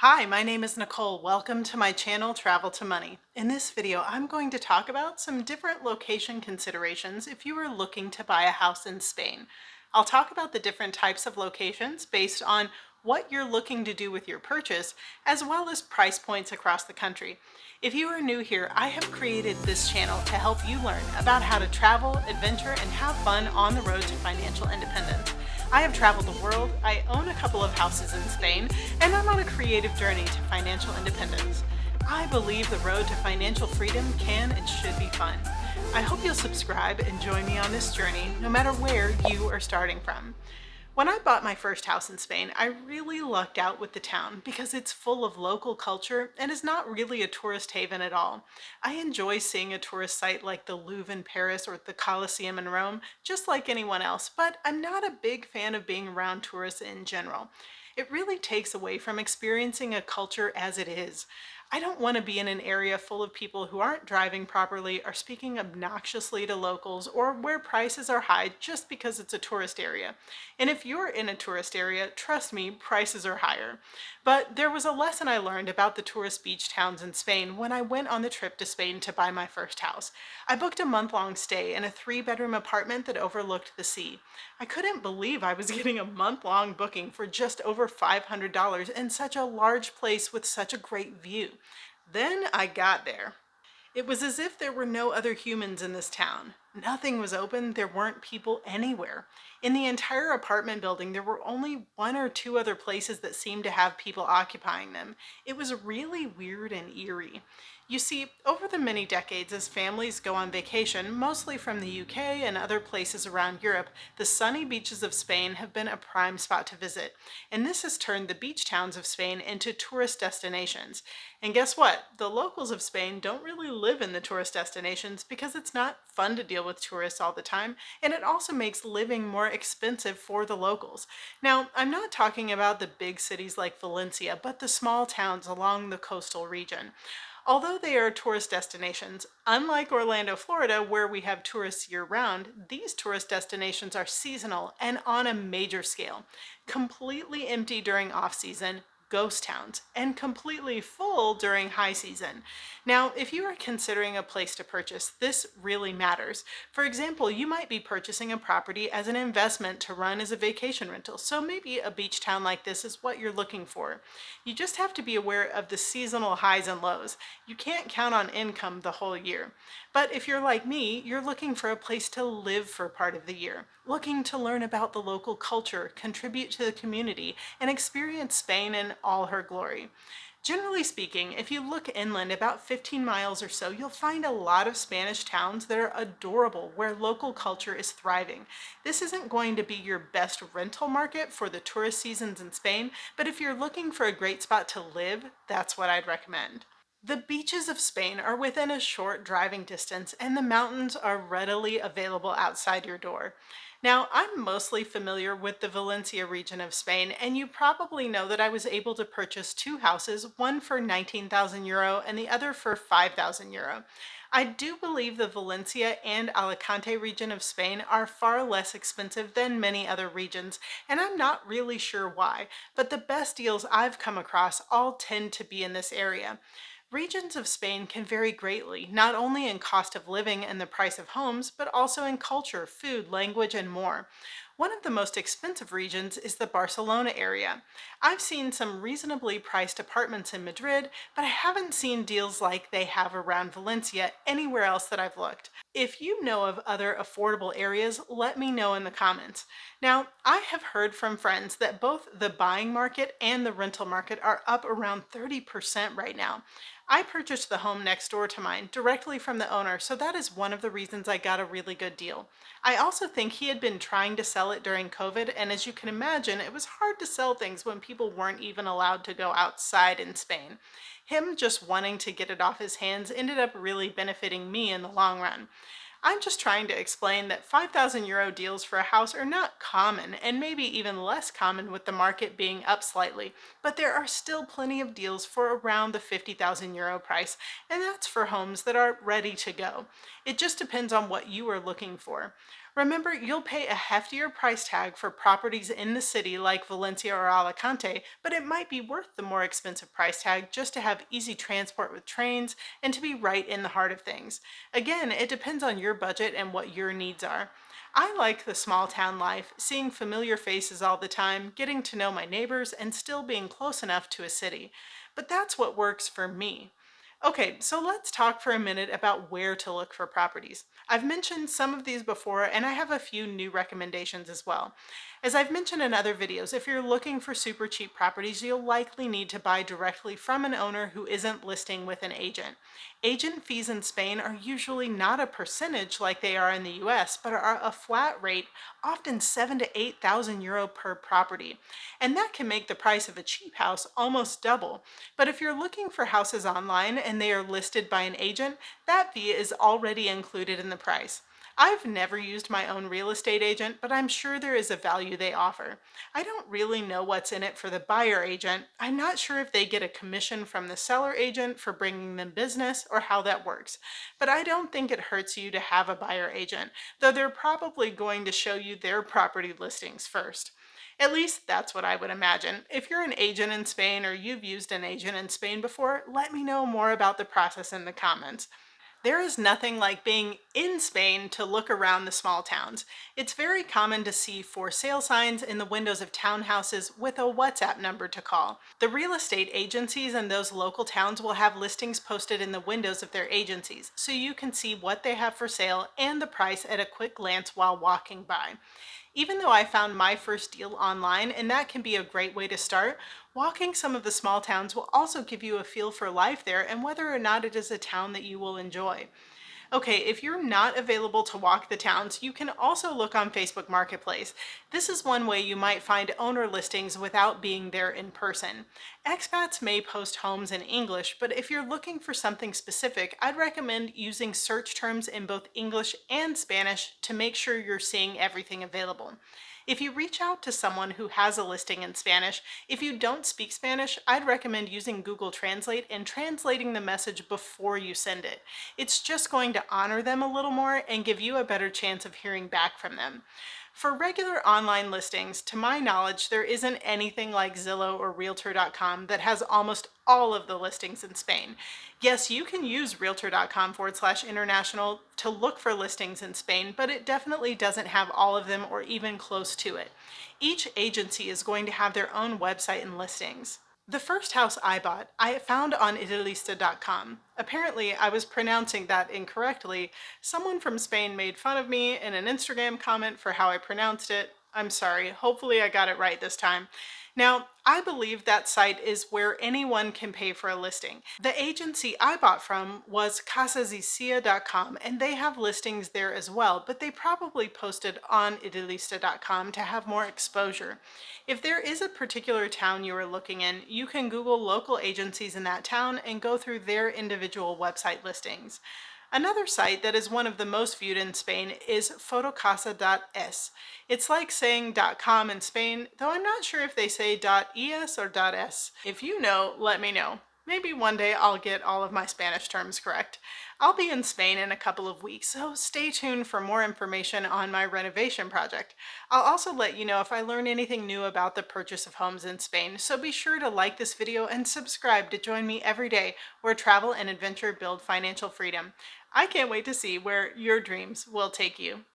Hi, my name is Nicole. Welcome to my channel, Travel to Money. In this video, I'm going to talk about some different location considerations if you are looking to buy a house in Spain. I'll talk about the different types of locations based on what you're looking to do with your purchase, as well as price points across the country. If you are new here, I have created this channel to help you learn about how to travel, adventure, and have fun on the road to financial independence. I have traveled the world, I own a couple of houses in Spain, and I'm on a creative journey to financial independence. I believe the road to financial freedom can and should be fun. I hope you'll subscribe and join me on this journey, no matter where you are starting from. When I bought my first house in Spain, I really lucked out with the town because it's full of local culture and is not really a tourist haven at all. I enjoy seeing a tourist site like the Louvre in Paris or the Colosseum in Rome, just like anyone else, but I'm not a big fan of being around tourists in general. It really takes away from experiencing a culture as it is. I don't want to be in an area full of people who aren't driving properly or speaking obnoxiously to locals or where prices are high just because it's a tourist area. And if you're in a tourist area, trust me, prices are higher. But there was a lesson I learned about the tourist beach towns in Spain when I went on the trip to Spain to buy my first house. I booked a month-long stay in a 3-bedroom apartment that overlooked the sea. I couldn't believe I was getting a month-long booking for just over $500 in such a large place with such a great view. Then I got there. It was as if there were no other humans in this town. Nothing was open, there weren't people anywhere. In the entire apartment building, there were only one or two other places that seemed to have people occupying them. It was really weird and eerie. You see, over the many decades as families go on vacation, mostly from the UK and other places around Europe, the sunny beaches of Spain have been a prime spot to visit. And this has turned the beach towns of Spain into tourist destinations. And guess what? The locals of Spain don't really live in the tourist destinations because it's not fun to deal with tourists all the time, and it also makes living more expensive for the locals. Now, I'm not talking about the big cities like Valencia, but the small towns along the coastal region. Although they are tourist destinations, unlike Orlando, Florida, where we have tourists year-round, these tourist destinations are seasonal and on a major scale. Completely empty during off-season, ghost towns, and completely full during high season. Now, if you are considering a place to purchase, this really matters. For example, you might be purchasing a property as an investment to run as a vacation rental, so maybe a beach town like this is what you're looking for. You just have to be aware of the seasonal highs and lows. You can't count on income the whole year. But if you're like me, you're looking for a place to live for part of the year, looking to learn about the local culture, contribute to the community, and experience Spain in all her glory. Generally speaking, if you look inland about 15 miles or so, you'll find a lot of Spanish towns that are adorable where local culture is thriving. This isn't going to be your best rental market for the tourist seasons in Spain, but if you're looking for a great spot to live, that's what I'd recommend. The beaches of Spain are within a short driving distance, and the mountains are readily available outside your door. Now, I'm mostly familiar with the Valencia region of Spain, and you probably know that I was able to purchase two houses, one for 19,000 euro and the other for 5,000 euro. I do believe the Valencia and Alicante region of Spain are far less expensive than many other regions, and I'm not really sure why, but the best deals I've come across all tend to be in this area. Regions of Spain can vary greatly, not only in cost of living and the price of homes, but also in culture, food, language, and more. One of the most expensive regions is the Barcelona area. I've seen some reasonably priced apartments in Madrid, but I haven't seen deals like they have around Valencia anywhere else that I've looked. If you know of other affordable areas, let me know in the comments. Now, I have heard from friends that both the buying market and the rental market are up around 30% right now. I purchased the home next door to mine directly from the owner, so that is one of the reasons I got a really good deal. I also think he had been trying to sell it during COVID, and as you can imagine, it was hard to sell things when people weren't even allowed to go outside in Spain. Him just wanting to get it off his hands ended up really benefiting me in the long run. I'm just trying to explain that 5,000 euro deals for a house are not common, and maybe even less common with the market being up slightly, but there are still plenty of deals for around the 50,000 euro price, and that's for homes that are ready to go. It just depends on what you are looking for. Remember, you'll pay a heftier price tag for properties in the city like Valencia or Alicante, but it might be worth the more expensive price tag just to have easy transport with trains and to be right in the heart of things. Again, it depends on your budget and what your needs are. I like the small town life, seeing familiar faces all the time, getting to know my neighbors, and still being close enough to a city. But that's what works for me. Okay, so let's talk for a minute about where to look for properties. I've mentioned some of these before, and I have a few new recommendations as well. As I've mentioned in other videos, if you're looking for super cheap properties, you'll likely need to buy directly from an owner who isn't listing with an agent. Agent fees in Spain are usually not a percentage like they are in the US, but are a flat rate, often 7 to 8,000 euro per property. And that can make the price of a cheap house almost double. But if you're looking for houses online and they are listed by an agent, that fee is already included in the price. I've never used my own real estate agent, but I'm sure there is a value they offer. I don't really know what's in it for the buyer agent. I'm not sure if they get a commission from the seller agent for bringing them business or how that works. But I don't think it hurts you to have a buyer agent, though they're probably going to show you their property listings first. At least that's what I would imagine. If you're an agent in Spain or you've used an agent in Spain before, let me know more about the process in the comments. There is nothing like being in Spain to look around the small towns. It's very common to see for sale signs in the windows of townhouses with a WhatsApp number to call. The real estate agencies in those local towns will have listings posted in the windows of their agencies, so you can see what they have for sale and the price at a quick glance while walking by. Even though I found my first deal online, and that can be a great way to start, walking some of the small towns will also give you a feel for life there and whether or not it is a town that you will enjoy. Okay, if you're not available to walk the towns, you can also look on Facebook Marketplace. This is one way you might find owner listings without being there in person. Expats may post homes in English, but if you're looking for something specific, I'd recommend using search terms in both English and Spanish to make sure you're seeing everything available. If you reach out to someone who has a listing in Spanish, if you don't speak Spanish, I'd recommend using Google Translate and translating the message before you send it. It's just going to honor them a little more and give you a better chance of hearing back from them. For regular online listings, to my knowledge, there isn't anything like Zillow or Realtor.com that has almost all of the listings in Spain. Yes, you can use Realtor.com/international to look for listings in Spain, but it definitely doesn't have all of them or even close to it. Each agency is going to have their own website and listings. The first house I bought, I found on Idealista.com. Apparently, I was pronouncing that incorrectly. Someone from Spain made fun of me in an Instagram comment for how I pronounced it. I'm sorry. Hopefully, I got it right this time. Now, I believe that site is where anyone can pay for a listing. The agency I bought from was casasicia.com, and they have listings there as well, but they probably posted on Idealista.com to have more exposure. If there is a particular town you are looking in, you can Google local agencies in that town and go through their individual website listings. Another site that is one of the most viewed in Spain is fotocasa.es. It's like saying .com in Spain, though I'm not sure if they say .es or .es. If you know, let me know. Maybe one day I'll get all of my Spanish terms correct. I'll be in Spain in a couple of weeks, so stay tuned for more information on my renovation project. I'll also let you know if I learn anything new about the purchase of homes in Spain, so be sure to like this video and subscribe to join me every day where travel and adventure build financial freedom. I can't wait to see where your dreams will take you.